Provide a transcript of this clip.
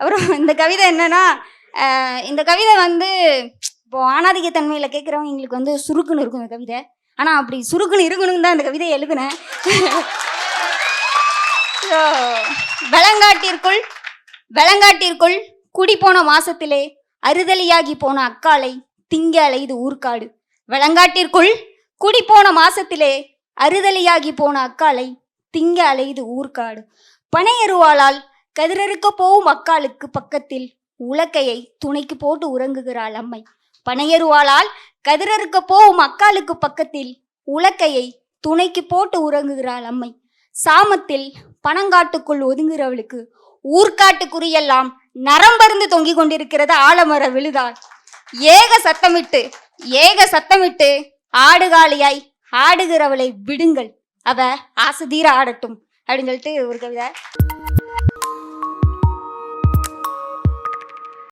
அப்புறம் இந்த கவிதை என்னன்னா, இந்த கவிதை வந்து இப்போ ஆணாதிக்க தன்மையில கேட்குறவங்க எங்களுக்கு வந்து சுருக்குன்னு இருக்கும் இந்த கவிதை. ஆனால் அப்படி சுருக்குன்னு இருக்கணும்னு தான் இந்த கவிதையை எழுதுனேன். வெளங்காட்டிற்குள் குடி போன மாசத்திலே அறுதலியாகி போன அக்காலை திங்க அலைது ஊர்க்காடு. வெளங்காட்டிற்குள் குடி போன மாசத்திலே அறுதலியாகி போன அக்காலை திங்க அலைது ஊர்க்காடு. பனையருவாளால் கதிரறுக்க போகும் அக்காலுக்கு பக்கத்தில் உலக்கையை துணைக்கு போட்டு உறங்குகிறாள் அம்மை. பனையருவாளால் கதிரறுக்க போகும் அக்காலுக்கு பக்கத்தில் உலக்கையை துணைக்கு போட்டு உறங்குகிறாள் அம்மை. சாமத்தில் பனங்காட்டுக்குள் ஒதுங்குறவளுக்கு ஊர்காட்டுக்குறியெல்லாம் நரம்பருந்து தொங்கிக் கொண்டிருக்கிறது ஆலமர விழுதாள். ஏக சத்தமிட்டு ஆடுகாலியாய் ஆடுகிறவளை விடுங்கள், அவ ஆசை தீர ஆடட்டும் அப்படின்னு சொல்லிட்டு ஒரு கவிதை.